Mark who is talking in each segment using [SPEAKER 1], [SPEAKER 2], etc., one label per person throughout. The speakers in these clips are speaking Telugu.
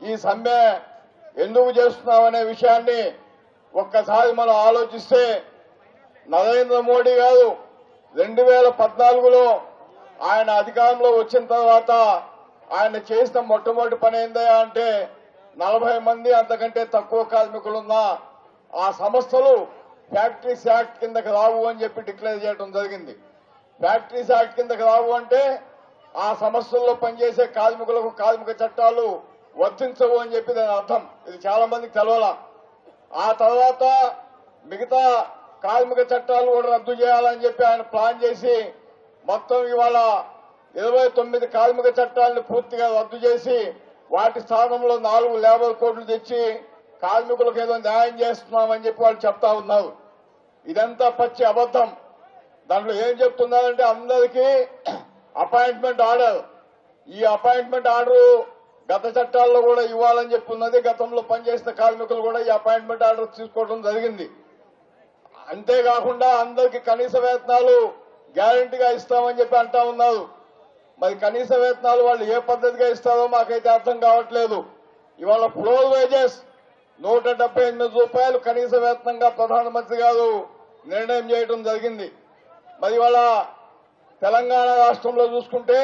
[SPEAKER 1] ఈ సమ్మె ఎందుకు చేస్తున్నామనే విషయాన్ని ఒక్కసారి మనం ఆలోచిస్తే నరేంద్ర మోడీ గారు 2014లో ఆయన అధికారంలో వచ్చిన తర్వాత ఆయన చేసిన మొట్టమొదటి పని ఏందయ్యా అంటే 40 మంది అంతకంటే తక్కువ కార్మికులున్న ఆ సంస్థలు ఫ్యాక్టరీస్ యాక్ట్ కిందకి రావు అని చెప్పి డిక్లేర్ చేయడం జరిగింది. ఫ్యాక్టరీస్ యాక్ట్ కిందకి రావు అంటే ఆ సంస్థల్లో పనిచేసే కార్మికులకు కార్మిక చట్టాలు వర్తించవు అని చెప్పి దాని అర్థం. ఇది చాలా మందికి తెలవాలా. ఆ తర్వాత మిగతా కార్మిక చట్టాలు కూడా రద్దు చేయాలని చెప్పి ఆయన ప్లాన్ చేసి మొత్తం ఇవాళ 29 కార్మిక చట్టాలను పూర్తిగా రద్దు చేసి వాటి స్థానంలో 4 లేబర్ కోడ్లు తెచ్చి కార్మికులకు ఏదో న్యాయం చేస్తున్నామని చెప్పి వాళ్ళు చెప్తా ఉన్నారు. ఇదంతా పచ్చి అబద్దం. దాంట్లో ఏం చెప్తున్నారంటే అందరికీ అపాయింట్మెంట్ ఆర్డర్, ఈ అపాయింట్మెంట్ ఆర్డర్ గత చట్టాల్లో కూడా ఇవ్వాలని చెప్పి ఉన్నది. గతంలో పనిచేసిన కార్మికులు కూడా ఈ అపాయింట్మెంట్ ఆర్డర్ తీసుకోవడం జరిగింది. అంతేకాకుండా అందరికీ కనీస వేతనాలు గ్యారంటీగా ఇస్తామని చెప్పి అంటా ఉన్నారు. మరి కనీస వేతనాలు వాళ్ళు ఏ పద్ధతిగా ఇస్తారో మాకైతే అర్థం కావట్లేదు. ఇవాళ ఫ్లోర్ వేజెస్ 178 రూపాయలు కనీస వేతనంగా ప్రధానమంత్రి గారు నిర్ణయం చేయడం జరిగింది. మరి ఇవాళ తెలంగాణ రాష్ట్రంలో చూసుకుంటే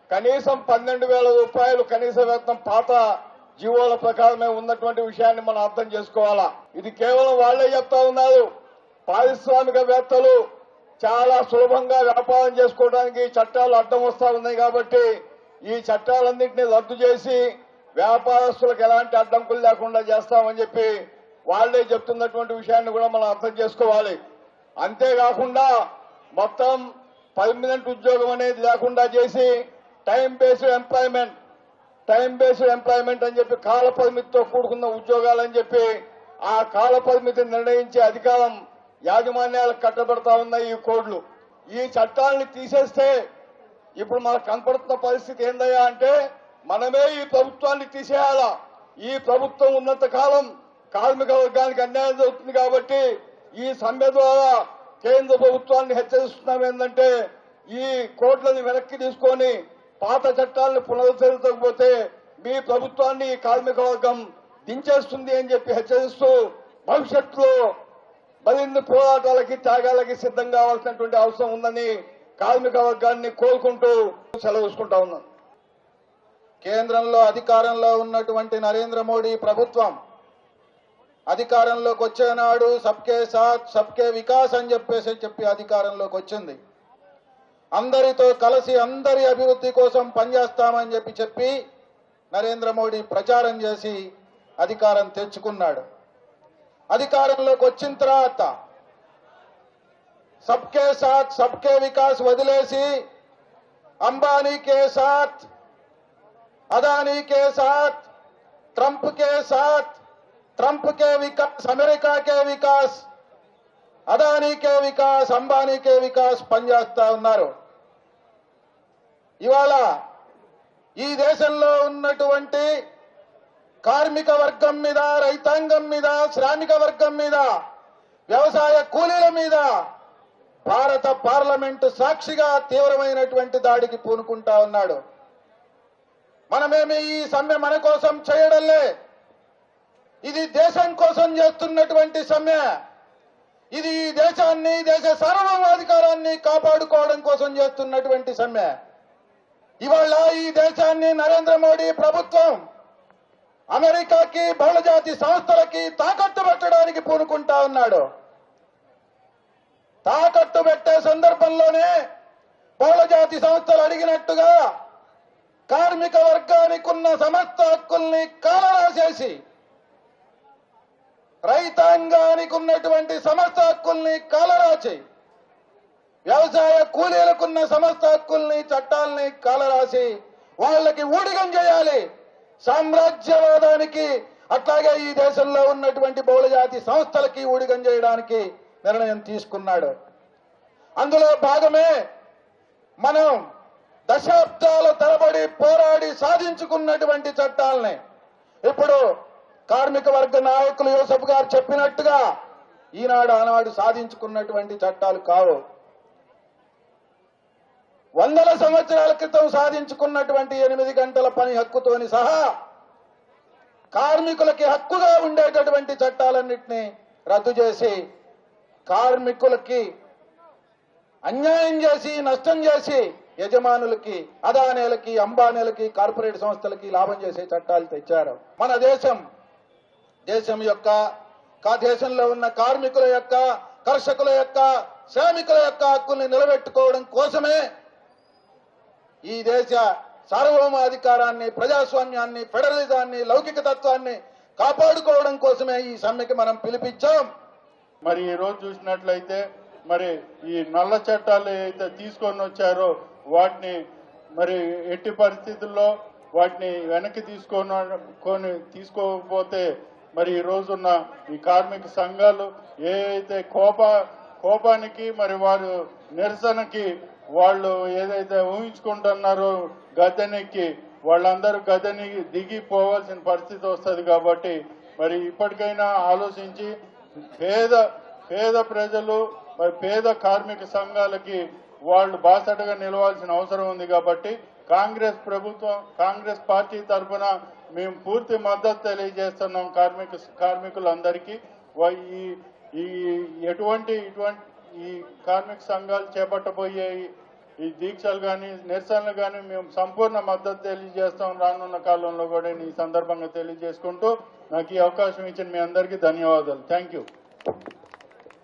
[SPEAKER 1] కనీసం 12,000 రూపాయలు కనీస వేతనం పాత జీవోల ప్రకారమే ఉన్నటువంటి విషయాన్ని మనం అర్థం చేసుకోవాలా. ఇది కేవలం వాళ్లే చెప్తా ఉన్నారు. పారిశ్రామికవేత్తలు చాలా సులభంగా వ్యాపారం చేసుకోవడానికి చట్టాలు అడ్డం వస్తా ఉన్నాయి కాబట్టి ఈ చట్టాలన్నింటినీ రద్దు చేసి వ్యాపారస్తులకు ఎలాంటి అడ్డంకులు లేకుండా చేస్తామని చెప్పి వాళ్లే చెప్తున్నటువంటి విషయాన్ని కూడా మనం అర్థం చేసుకోవాలి. అంతేకాకుండా మొత్తం పర్మనెంట్ ఉద్యోగం అనేది లేకుండా చేసి టైం బేస్డ్ ఎంప్లాయ్మెంట్ అని చెప్పి కాల పరిమితితో కూడుకున్న ఉద్యోగాలని చెప్పి ఆ కాల పరిమితిని నిర్ణయించే అధికారం యాజమాన్యాలకు కట్టబడతా ఉన్నాయి ఈ కోడ్లు. ఈ చట్టాలని తీసేస్తే ఇప్పుడు మనకు కనపడుతున్న పరిస్థితి ఏందయ్యా అంటే మనమే ఈ ప్రభుత్వాన్ని తీసేయాలా. ఈ ప్రభుత్వం ఉన్నంత కాలం కార్మిక వర్గానికి అన్యాయం జరుగుతుంది కాబట్టి ఈ సమ్మె ద్వారా కేంద్ర ప్రభుత్వాన్ని హెచ్చరిస్తున్నాం ఏంటంటే ఈ కోడ్లను వెనక్కి తీసుకొని పాత చట్టాలను పునరుద్ధరించకపోతే మీ ప్రభుత్వాన్ని కార్మిక వర్గం దించేస్తుంది అని చెప్పి హెచ్చరిస్తూ భవిష్యత్తులో మరిన్ని పోరాటాలకి త్యాగాలకి సిద్ధం కావాల్సినటువంటి అవసరం ఉందని కార్మిక వర్గాన్ని కోరుకుంటూ సెలవుకుంటా ఉన్నాను.
[SPEAKER 2] కేంద్రంలో అధికారంలో ఉన్నటువంటి నరేంద్ర మోడీ ప్రభుత్వం అధికారంలోకి వచ్చేనాడు సబ్కే సాత్ సబ్కే వికాస్ అని చెప్పి అధికారంలోకి వచ్చింది. అందరితో కలిసి అందరి అభివృద్ధి కోసం పనిచేస్తామని చెప్పి నరేంద్ర మోడీ ప్రచారం చేసి అధికారం తెచ్చుకున్నాడు. అధికారంలోకి వచ్చిన తర్వాత సబ్కే సాత్ సబ్కే వికాస్ వదిలేసి అంబానీ కే సాత్, అదానీ కే సాత్, ట్రంప్ కే సాత్, ట్రంప్ కే వికాస్, అమెరికా కే వికాస్, అదానీ కే వికాస్, అంబానీ కే వికాస్ పనిచేస్తా ఉన్నారు. ఇవాళ ఈ దేశంలో ఉన్నటువంటి కార్మిక వర్గం మీద, రైతాంగం మీద, శ్రామిక వర్గం మీద, వ్యవసాయ కూలీల మీద భారత పార్లమెంటు సాక్షిగా తీవ్రమైనటువంటి దాడికి పూనుకుంటా ఉన్నాడు. మనమేమి ఈ సమ్మె మన కోసం చేయడంలే, ఇది దేశం కోసం చేస్తున్నటువంటి సమ్మె. ఇది ఈ దేశాన్ని, దేశ సార్వభౌమాధికారాన్ని కాపాడుకోవడం కోసం చేస్తున్నటువంటి సమ్మె. ఇవాళ ఈ దేశాన్ని నరేంద్ర మోడీ ప్రభుత్వం అమెరికాకి, బహుళజాతి సంస్థలకి తాకట్టు పెట్టడానికి పూనుకుంటా ఉన్నాడు. తాకట్టు పెట్టే సందర్భంలోనే బహుళజాతి సంస్థలు అడిగినట్టుగా కార్మిక వర్గానికి ఉన్న సమస్త హక్కుల్ని కాలరాసేసి, రైతాంగానికి ఉన్నటువంటి సమస్త హక్కుల్ని కాలరాసి, వ్యవసాయ కూలీలకున్న సమస్త హక్కుల్ని, చట్టాలని కాలరాసి వాళ్ళకి ఊడిగం చేయాలి. సామ్రాజ్యవాదానికి అట్లాగే ఈ దేశంలో ఉన్నటువంటి బహుళజాతి సంస్థలకి ఊడిగం చేయడానికి నిర్ణయం తీసుకున్నాడు. అందులో భాగమే మనం దశాబ్దాల తరబడి పోరాడి సాధించుకున్నటువంటి చట్టాలని ఇప్పుడు కార్మిక వర్గ నాయకులు యూసఫ్ గారు చెప్పినట్టుగా ఈనాడు ఆనాడు సాధించుకున్నటువంటి చట్టాలు కావు. వందల సంవత్సరాల క్రితం సాధించుకున్నటువంటి 8 గంటల పని హక్కుతోని సహా కార్మికులకి హక్కుగా ఉండేటటువంటి చట్టాలన్నింటినీ రద్దు చేసి కార్మికులకి అన్యాయం చేసి నష్టం చేసి యజమానులకి అదానీలకి అంబానీలకి కార్పొరేట్ సంస్థలకి లాభం చేసే చట్టాలు తెచ్చారు. మన దేశం యొక్క దేశంలో ఉన్న కార్మికుల యొక్క కర్షకుల యొక్క శ్రామికుల యొక్క హక్కుల్ని నిలబెట్టుకోవడం కోసమే ఈ దేశ సార్వభౌమాధికారాన్ని ప్రజాస్వామ్యాన్ని ఫెడరలిజాన్ని లౌకిక తత్వాన్ని కాపాడుకోవడం కోసమే ఈ సమ్మెకి మనం పిలిపించాం.
[SPEAKER 3] మరి ఈ రోజు చూసినట్లయితే మరి ఈ నల్ల చట్టాలు ఏదైతే తీసుకొని వచ్చారో వాటిని మరి ఎట్టి పరిస్థితుల్లో వాటిని వెనక్కి తీసుకోకపోతే మరి ఈ రోజున్న ఈ కార్మిక సంఘాలు ఏదైతే కోపానికి మరి వారు నిరసనకి వాళ్ళు ఏదైతే ఊహించుకుంటున్నారో గద్దెనెక్కి వాళ్ళందరూ గద్దెని దిగిపోవాల్సిన పరిస్థితి వస్తుంది. కాబట్టి మరి ఇప్పటికైనా ఆలోచించి పేద ప్రజలు మరి పేద కార్మిక సంఘాలకి వాళ్ళు బాసటగా నిలవాల్సిన అవసరం ఉంది. కాబట్టి కాంగ్రెస్ పార్టీ తరఫున మేము పూర్తి మద్దతు తెలియజేస్తున్నాం కార్మికులందరికీ. ఇటువంటి ఈ కార్మిక సంఘాలు చేపట్టబోయే ఈ దీక్షలు కానీ నిరసనలు కానీ మేము సంపూర్ణ మద్దతు తెలియజేస్తాం. రానున్న కాలంలో కూడా ఈ సందర్భంగా తెలియజేసుకుంటూ నాకు ఈ అవకాశం ఇచ్చిన మీ అందరికీ ధన్యవాదాలు. Thank you.